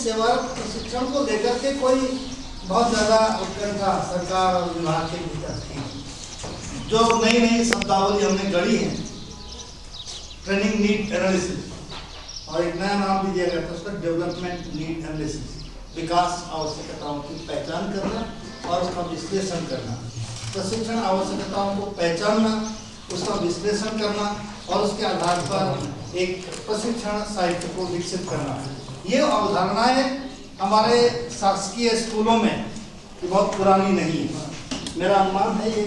सेवा प्रशिक्षण को लेकर के कोई बहुत ज़्यादा उत्कंठा सरकार और विभाग के भीतर थी। जो नई नई शब्दावली हमने गढ़ी है, ट्रेनिंग नीड एनालिसिस, और एक नया नाम भी दिया गया था उसका, डेवलपमेंट नीड एनालिसिस, विकास आवश्यकताओं की पहचान करना और उसका विश्लेषण करना, प्रशिक्षण आवश्यकताओं को पहचानना, उसका विश्लेषण करना और उसके आधार पर एक प्रशिक्षण साहित्य को विकसित करना। ये अवधारणाएं हमारे शासकीय स्कूलों में बहुत पुरानी नहीं है। मेरा अनुमान है ये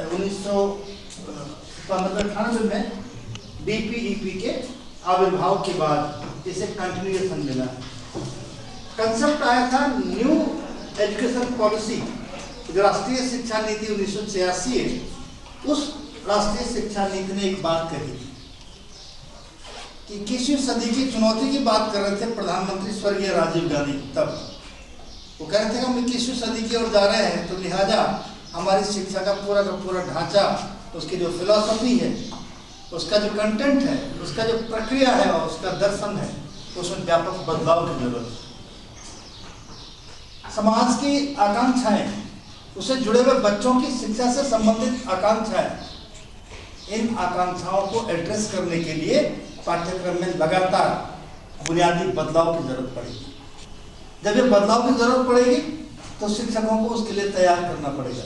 1998 में DPEP के आविर्भाव के बाद इसे कंटिन्यूएशन मिला। कंसेप्ट आया था न्यू एजुकेशन पॉलिसी, राष्ट्रीय शिक्षा नीति 1986 है। उस राष्ट्रीय शिक्षा नीति ने एक बात कही कि 21वीं सदी की चुनौती की बात कर रहे थे प्रधानमंत्री स्वर्गीय राजीव गांधी। तब वो कह रहे थे कि हम 21वीं सदी की ओर जा रहे हैं, तो लिहाजा हमारी शिक्षा का पूरा ढांचा, उसकी जो फिलॉसफी है, उसका जो कंटेंट है, उसका जो प्रक्रिया है और उसका दर्शन है, उसमें व्यापक बदलाव की जरूरत है। समाज की आकांक्षाएं, उससे जुड़े हुए बच्चों की शिक्षा से संबंधित आकांक्षाएं, इन आकांक्षाओं को एड्रेस करने के लिए पाठ्यक्रम में लगातार बुनियादी बदलाव की जरूरत पड़ेगी। जब ये बदलाव की जरूरत पड़ेगी तो शिक्षकों को उसके लिए तैयार करना पड़ेगा।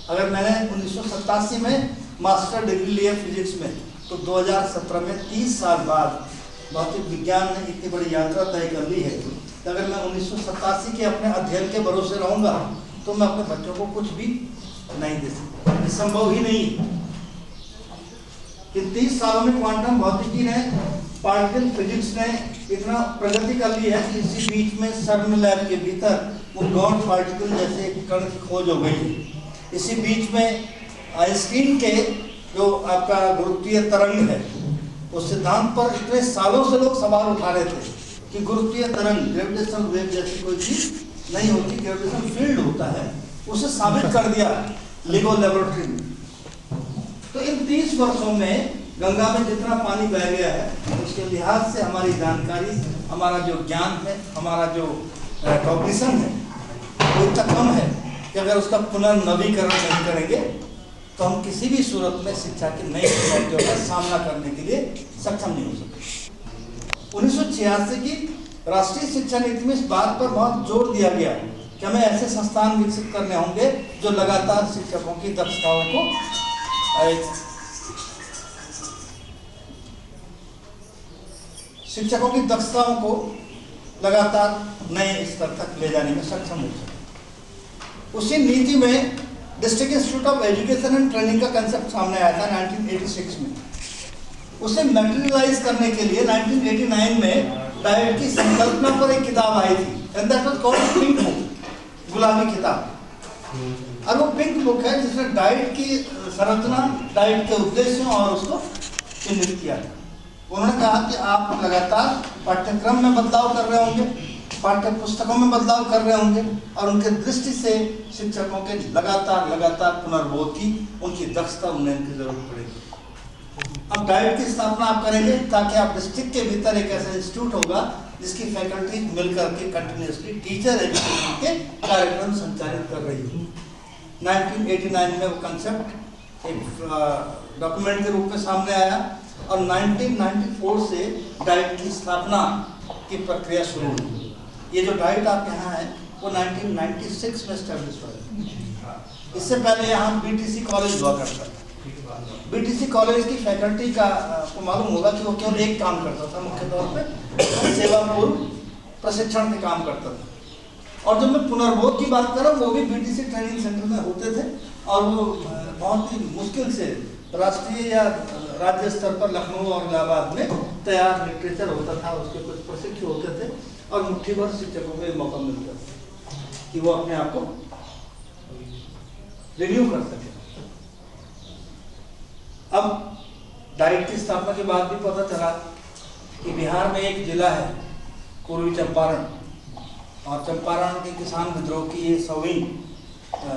अगर मैंने 1987 में मास्टर डिग्री लिया फिजिक्स में, तो 2017 में 30 साल बाद भौतिक विज्ञान ने इतनी बड़ी यात्रा तय कर ली है। तो अगर मैं 1987 के अपने अध्ययन के भरोसे रहूंगा तो मैं अपने बच्चों को कुछ भी नहीं दे सकता, संभव ही नहीं। इन 30 सालों में क्वांटम भौतिकी ने, पार्टिकल फिजिक्स ने इतना प्रगति कर ली है कि इसी बीच में सर्न लैब के भीतर वो गॉड पार्टिकल जैसे कण की खोज हो गई। इसी बीच में आइंस्टीन के जो आपका गुरुत्वीय तरंग है, उस सिद्धांत पर इतने सालों से लोग सवाल उठा रहे थे कि गुरुत्वीय तरंग, ग्रेविटेशनल वेव जैसी कोई चीज नहीं होती, ग्रेविटेशनल फील्ड होता है। उसे साबित कर दिया लिगो लेबोरेटरी में। तो इन 30 वर्षों में गंगा में जितना पानी बह गया है, उसके लिहाज से हमारी जानकारी, हमारा जो ज्ञान है, हमारा जो कॉग्निशन है, वो इतना कम है कि अगर उसका पुनर्नवीकरण नहीं करेंगे तो हम किसी भी सूरत में शिक्षा की नई चुनौतियों का सामना करने के लिए सक्षम नहीं हो सकते। 1986 की राष्ट्रीय शिक्षा नीति में इस बात पर बहुत जोर दिया गया कि हमें ऐसे संस्थान विकसित करने होंगे जो लगातार शिक्षकों की दक्षताओं को लगातार नए स्तर तक ले जाने में सक्षम हो सके। उसी नीति में district institute of education and training का कंसेप्ट सामने आया था 1986 में। उसे मैटेरियलाइज करने के लिए 1989 में डाइट की संकल्पना पर एक किताब आई थी, and that was called pink book, गुलाबी किताब। और वो पिंक बुक है जिसने डाइट की संरचना, डाइट के उद्देश्यों और उसको चिन्हित किया था। उन्होंने कहा कि आप लगातार पाठ्यक्रम में बदलाव कर रहे होंगे, पाठ्य पुस्तकों में बदलाव कर रहे होंगे, और उनके दृष्टि से शिक्षकों के लगातार पुनर्बोध की, उनकी दक्षता उन्नयन की जरूरत पड़ेगी। अब डाइट की स्थापना आप करेंगे ताकि आप डिस्ट्रिक्ट के भीतर एक ऐसा इंस्टीट्यूट होगा जिसकी फैकल्टी मिलकर के कंटिन्यूसली टीचर एजुकेशन के कार्यक्रम संचालित कर रही हो। 1989 में वो कंसेप्ट एक डॉक्यूमेंट के रूप में सामने आया और 1994 से डाइट की स्थापना की प्रक्रिया शुरू हुई। ये जो डाइट आप यहाँ है वो 1996 में एस्टेब्लिश हुआ। इससे पहले यहाँ BTC कॉलेज हुआ करता था। BTC कॉलेज की फैकल्टी का आपको मालूम होगा कि वो केवल एक काम करता था, मुख्य तौर पे सेवा पूर्व प्रशिक्षण के काम करता था। और जब मैं पुनर्बोध की बात कर रहा हूँ, वो भी BTC ट्रेनिंग सेंटर में होते थे, और वो बहुत ही मुश्किल से राष्ट्रीय या राज्य स्तर पर लखनऊ और इलाहाबाद में तैयार लिटरेचर होता था, उसके कुछ प्रशिक्षु होते थे, और मुट्ठी भर शिक्षकों को मौका मिलता था कि वो अपने आप को रिन्यू कर सके। अब डाइट की स्थापना के बाद भी पता चला कि बिहार में एक जिला है पूर्वी चंपारण, और चंपारण के किसान विद्रोह की ये 100वीं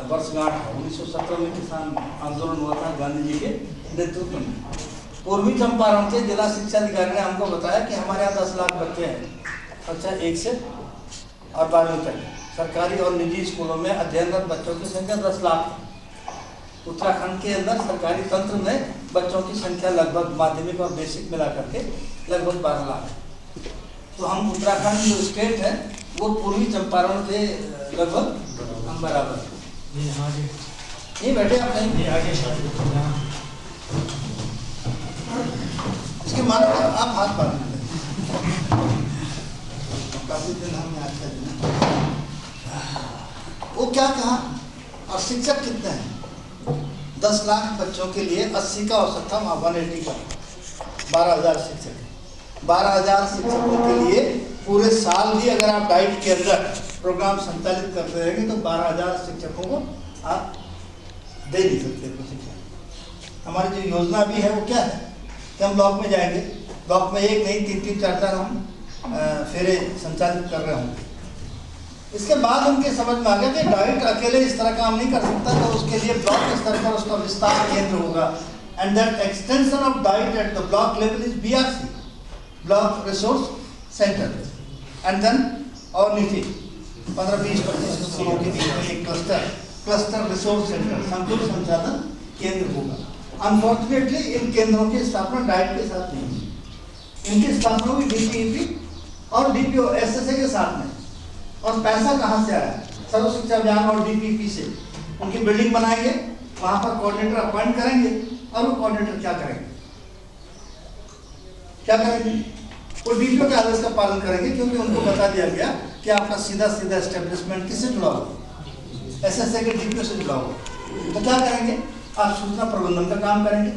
वर्षगांठ है। 1917 में किसान आंदोलन हुआ था गांधी जी के नेतृत्व में। पूर्वी चंपारण के जिला शिक्षा अधिकारी ने हमको बताया कि हमारे यहाँ 10 लाख बच्चे हैं, कक्षा 1 से और 12वीं तक सरकारी और निजी स्कूलों में अध्ययनरत बच्चों की संख्या 10 लाख है। उत्तराखंड के अंदर सरकारी तंत्र में बच्चों की संख्या लगभग माध्यमिक और बेसिक मिला करके लगभग 12 लाख है। तो हम उत्तराखंड जो स्टेट है वो पूर्वी चंपारण के लगभग हम बराबर है। ये बैठे आप नहीं इसके मानो आप हाथ बांध लें। काफी दिन हमने आज का दिन वो क्या कहा और शिक्षक कितने हैं? 10 लाख बच्चों के लिए 80 का औसत था, वहाँ 180 का 12,000 शिक्षक। 12,000 शिक्षकों के लिए पूरे साल भी अगर आप डाइट के अंदर प्रोग्राम संचालित करते रहेंगे तो 12,000 शिक्षकों को आप दे नहीं सकते प्रशिक्षण। हमारी जो योजना भी है वो क्या है कि हम ब्लॉक में जाएंगे, ब्लॉक में एक नहीं 3-3 4-4 हम फेरे संचालित कर रहे होंगे। इसके बाद उनके समझ में आ गया कि डाइट अकेले इस तरह काम नहीं कर सकता, तो उसके लिए ब्लॉक स्तर पर उसका विस्तार केंद्र होगा। And that extension of DIET at the block level is BRC, block resource centre. And then और नीचे 15-20-25 स्कूलों के बीच में एक क्लस्टर रिसोर्स सेंटर, संकुल संसाधन केंद्र होगा। अनफॉर्चुनेटली इन केंद्रों की स्थापना डाइट के साथ नहीं हुई। इनकी स्थापना हुई DPEP और DPO SSA के साथ में। और पैसा कहाँ से आया? सर्व शिक्षा अभियान और DPP से। उनकी बिल्डिंग बनाएंगे, वहां पर कोऑर्डिनेटर अपॉइंट करेंगे और वो कोऑर्डिनेटर क्या करेंगे? वो DPO के आदेश का पालन करेंगे, क्योंकि उनको बता दिया गया कि आपका सीधा एस्टेब्लिशमेंट किससे जुड़ा हुआ? SSA के DPO से जुड़ा हुआ। तो क्या करेंगे? आप सूचना प्रबंधन का काम करेंगे।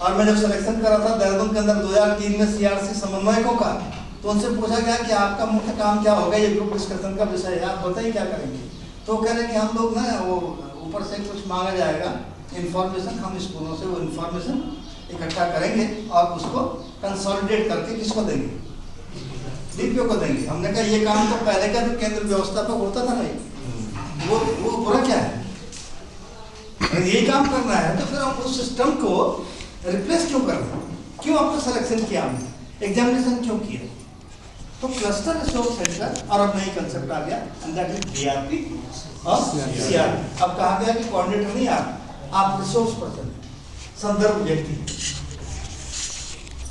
और मैं जब सिलेक्शन कर रहा था देहरादून के अंदर 2003 में CRC समन्वयकों का, तो उनसे पूछा गया कि आपका मुख्य काम क्या होगा, ये ग्रुप डिस्कशन का विषय है, आप बताइए क्या करेंगे? तो कह रहे हैं कि हम लोग ना वो ऊपर से कुछ मांगा जाएगा इन्फॉर्मेशन, हम स्कूलों से वो इन्फॉर्मेशन इकट्ठा करेंगे और उसको कंसोलिडेट करके किसको देंगे? DPO को देंगे। हमने कहा ये काम तो पहले का जो केंद्र व्यवस्थापक होता था नहीं, वो बुरा क्या है? अगर यही काम करना है तो फिर हम उस सिस्टम को रिप्लेस क्यों कर रहे हैं? क्यों आपको सिलेक्शन किया, हमने एग्जामिनेशन क्यों किया? तो क्लस्टर रिसोर्स सेंटर और अब नई कंसेप्ट आ गया, एंड दैट इज BRP और CRP। अब कहा गया कि कोऑर्डिनेटर नहीं आप रिसोर्स पर्सन, संदर्भ व्यक्ति।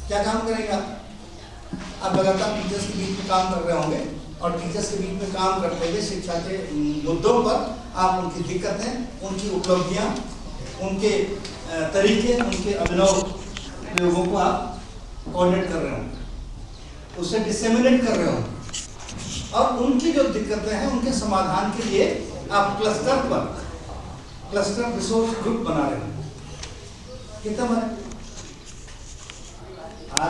क्या काम करेंगे आप लगातार टीचर्स के बीच में काम कर रहे होंगे और टीचर्स के बीच में काम करते हुए शिक्षा के मुद्दों पर आप उनकी दिक्कतें, उनकी उपलब्धियां, उनके तरीके, उनके अभिनव प्रयोगों को आप कोऑर्डिनेट कर रहे होंगे, उसे डिसेमिनेट कर रहे हो और उनकी जो दिक्कतें हैं उनके समाधान के लिए आप क्लस्टर रिसोर्स ग्रुप बना रहे हो। कितना बना?